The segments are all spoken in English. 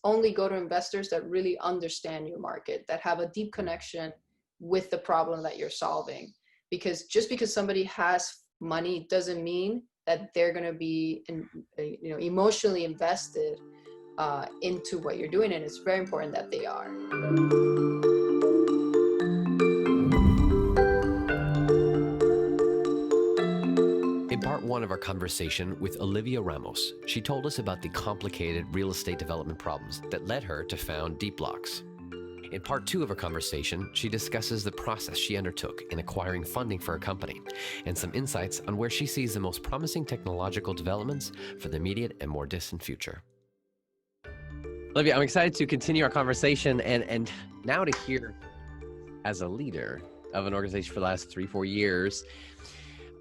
only go to investors that really understand your market, that have a deep connection with the problem that you're solving. Because just because somebody has money doesn't mean that they're going to be emotionally invested into what you're doing, and it's very important that they are. In part one of our conversation with Olivia Ramos, she told us about the complicated real estate development problems that led her to found Deepblocks. In part two of our conversation, she discusses the process she undertook in acquiring funding for her company and some insights on where she sees the most promising technological developments for the immediate and more distant future. Olivia, I'm excited to continue our conversation and now to hear, as a leader of an organization for the last 3-4 years,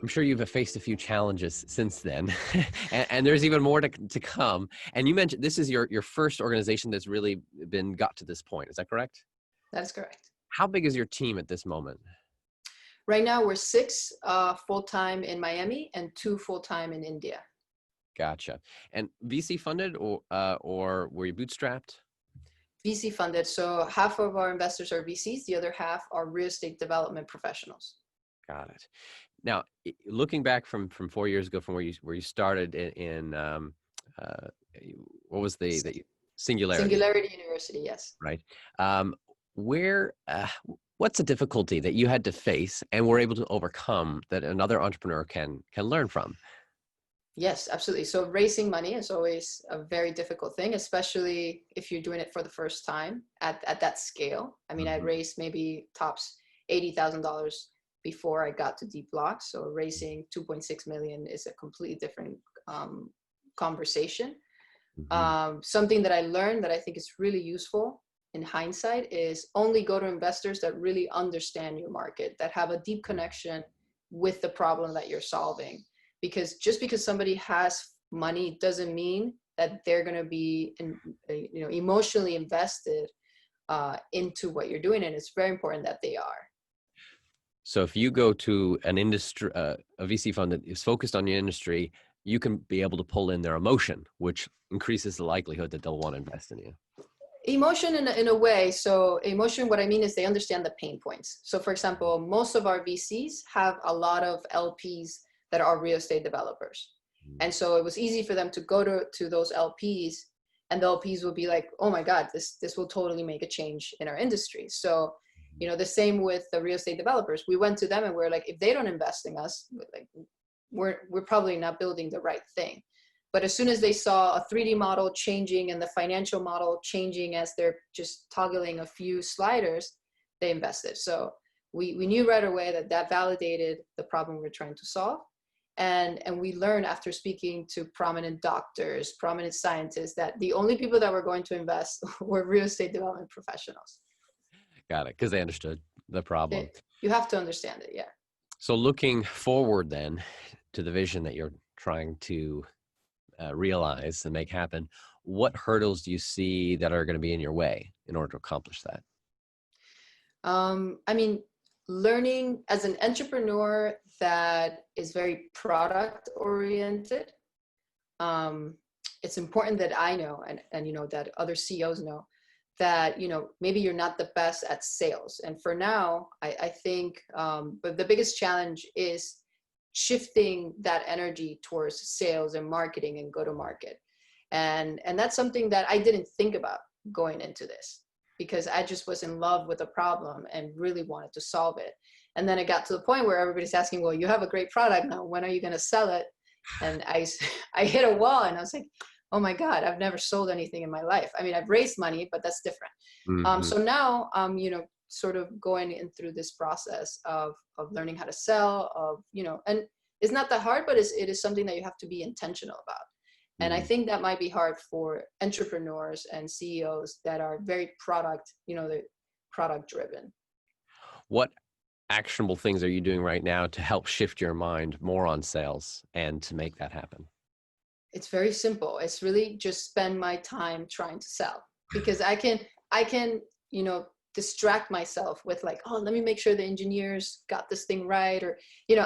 I'm sure you've faced a few challenges since then, and there's even more to come. And you mentioned this is your first organization that's really got to this point. Is that correct? That is correct. How big is your team at this moment? Right now, we're 6 full-time in Miami and 2 full-time in India. Gotcha. And VC funded or were you bootstrapped? VC funded. So half of our investors are VCs. The other half are real estate development professionals. Got it. Now, looking back from 4 years ago, from where you started in what was the Singularity? Singularity University, yes. Right. What's the difficulty that you had to face and were able to overcome that another entrepreneur can learn from? Yes, absolutely. So raising money is always a very difficult thing, especially if you're doing it for the first time at that scale. I mean, I raised maybe tops $80,000 before I got to Deepblocks. So raising 2.6 million is a completely different conversation. Something that I learned that I think is really useful in hindsight is only go to investors that really understand your market, that have a deep connection with the problem that you're solving. Because just because somebody has money doesn't mean that they're going to be emotionally invested into what you're doing, and it's very important that they are. So if you go to an industry, a VC fund that is focused on your industry, you can be able to pull in their emotion, which increases the likelihood that they'll want to invest in you. Emotion in a way. So emotion, what I mean is they understand the pain points. So for example, most of our VCs have a lot of LPs that are real estate developers. And so it was easy for them to go to those LPs, and the LPs will be like, oh my God, this will totally make a change in our industry. So the same with the real estate developers. We went to them and we're like, if they don't invest in us, like, we're probably not building the right thing. But as soon as they saw a 3D model changing and the financial model changing as they're just toggling a few sliders, they invested. So we knew right away that validated the problem we're trying to solve. And we learned after speaking to prominent doctors, prominent scientists, that the only people that were going to invest were real estate development professionals. Got it, because they understood the problem. You have to understand it, yeah. So looking forward then to the vision that you're trying to realize and make happen, what hurdles do you see that are going to be in your way in order to accomplish that? I mean, learning as an entrepreneur that is very product oriented. It's important that I know and that other CEOs know that maybe you're not the best at sales. And for now, I think but the biggest challenge is shifting that energy towards sales and marketing and go to market. And that's something that I didn't think about going into this, because I just was in love with the problem and really wanted to solve it. And then it got to the point where everybody's asking, well, you have a great product now, when are you going to sell it? And I hit a wall and I was like, oh my God, I've never sold anything in my life. I mean, I've raised money, but that's different. So now I'm, sort of going in through this process of learning how to sell, and it's not that hard, but it is something that you have to be intentional about. And I think that might be hard for entrepreneurs and CEOs that are very product driven. What actionable things are you doing right now to help shift your mind more on sales and to make that happen? It's very simple. It's really just spend my time trying to sell, because I can, distract myself with like, oh, let me make sure the engineers got this thing right. Or,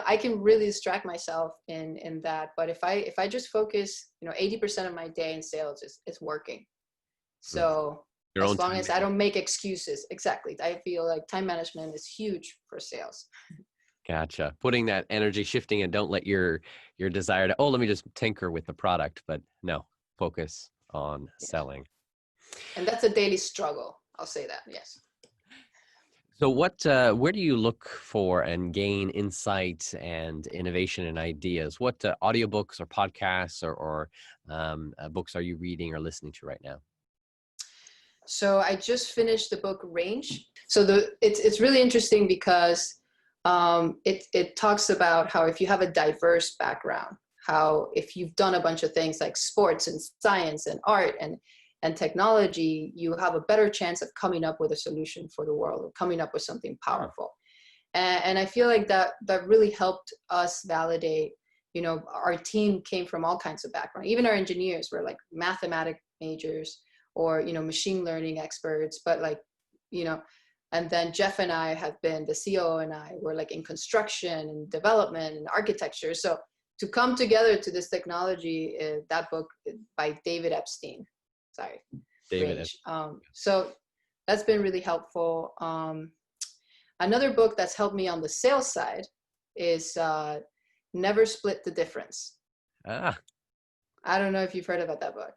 I can really distract myself in that. But if I just focus, 80% of my day in sales is working. Mm. So Your own as long time. as I don't make excuses, exactly. I feel like time management is huge for sales. Gotcha. Putting that energy, shifting it. Don't let your desire to, oh, let me just tinker with the product, but no, focus on Yeah. selling. And that's a daily struggle. I'll say that. Yes. So where do you look for and gain insight and innovation and ideas? What audiobooks or podcasts or books are you reading or listening to right now? So I just finished the book Range. So it's really interesting because it talks about how if you have a diverse background, how if you've done a bunch of things like sports and science and art and technology, you have a better chance of coming up with a solution for the world or coming up with something powerful. And I feel like that really helped us validate. You know, our team came from all kinds of background. Even our engineers were like mathematic majors or, you know, machine learning experts, but like, you know, and then Jeff and I have been, the CEO and I were like in construction and development and architecture. So to come together to this technology, that book by David Epstein, sorry, David. Range. So that's been really helpful. Another book that's helped me on the sales side is Never Split the Difference. Ah, I don't know if you've heard about that book,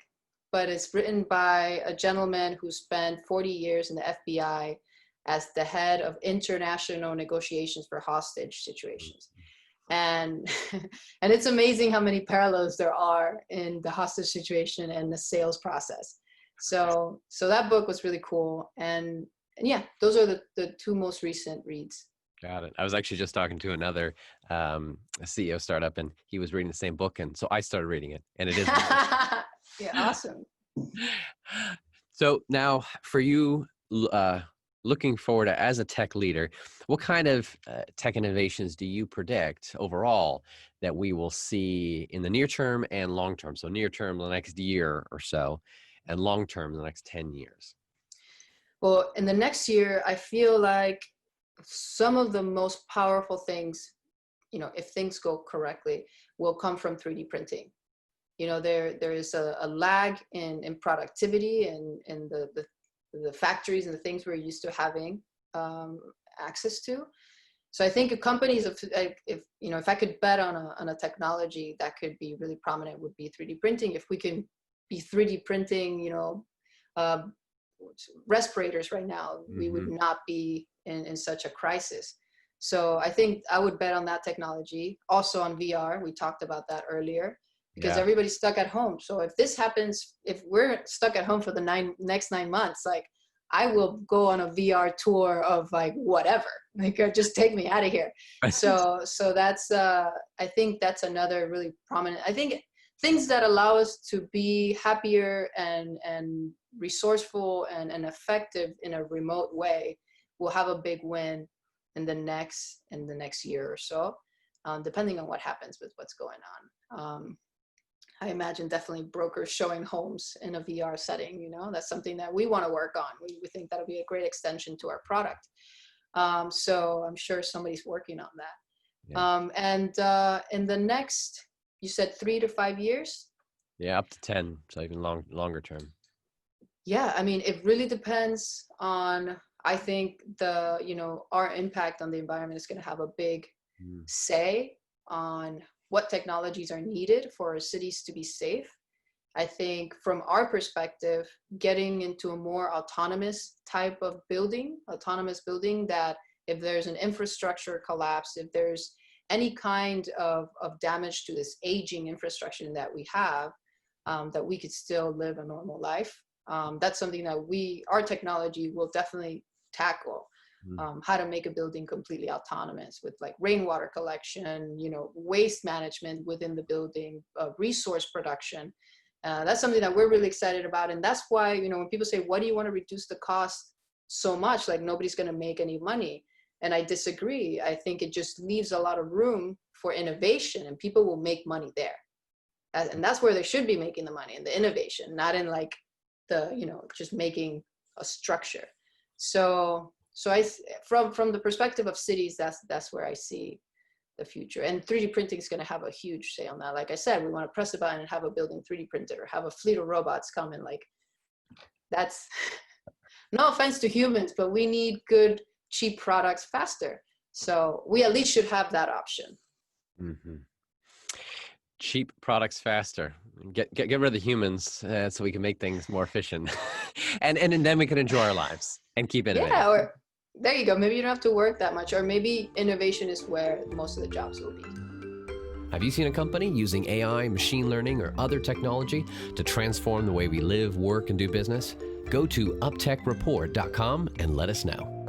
but it's written by a gentleman who spent 40 years in the FBI as the head of international negotiations for hostage situations. And and it's amazing how many parallels there are in the hostage situation and the sales process. So that book was really cool. And yeah, those are the two most recent reads. got it. I was actually just talking to another CEO startup, and he was reading the same book, and so I started reading it, and it is. Yeah, awesome. So now, for you, looking forward as a tech leader, what kind of tech innovations do you predict overall that we will see in the near term and long term? So near term, the next year or so, and long term, the next 10 years. Well, in the next year, I feel like some of the most powerful things, you know, if things go correctly, will come from 3D printing. You know, there is a lag in productivity and in the factories and the things we're used to having access to. So I think companies, if you know, if I could bet on a technology that could be really prominent, would be 3D printing. If we can be 3D printing, you know, uh, respirators right now, we would not be in such a crisis. So I think I would bet on that technology. Also on VR, we talked about that earlier, because Yeah. everybody's stuck at home. So if this happens, if we're stuck at home for the next 9 months, like I will go on a VR tour of like whatever, like just take me out of here. So that's I think that's another really prominent. I think things that allow us to be happier and resourceful and effective in a remote way will have a big win in the next year or so, depending on what happens with what's going on. I imagine definitely brokers showing homes in a VR setting. You know, that's something that we want to work on. We think that'll be a great extension to our product. So I'm sure somebody's working on that. Yeah. And in the next, you said 3 to 5 years? Yeah, up to 10, so even longer term. Yeah, I mean, it really depends on, I think our impact on the environment is going to have a big Mm. say on what technologies are needed for our cities to be safe. I think from our perspective, getting into a more autonomous type of autonomous building, that if there's an infrastructure collapse, if there's any kind of damage to this aging infrastructure that we have, that we could still live a normal life. That's something that our technology will definitely tackle. How to make a building completely autonomous with like rainwater collection, you know, waste management within the building, resource production. That's something that we're really excited about. And that's why, you know, when people say, what do you want to reduce the cost so much? Like nobody's going to make any money. And I disagree. I think it just leaves a lot of room for innovation, and people will make money there. And that's where they should be making the money, in the innovation, not in like just making a structure. So from the perspective of cities, that's where I see the future. And 3D printing is going to have a huge say on that. Like I said, we want to press a button and have a building 3D printed, or have a fleet of robots come and like that's no offense to humans, but we need good, cheap products faster. So we at least should have that option. Mm-hmm. Cheap products faster. Get rid of the humans so we can make things more efficient, and then we can enjoy our lives and keep innovating. Yeah, or there you go. Maybe you don't have to work that much, or maybe innovation is where most of the jobs will be. Have you seen a company using AI, machine learning, or other technology to transform the way we live, work, and do business? Go to uptechreport.com and let us know.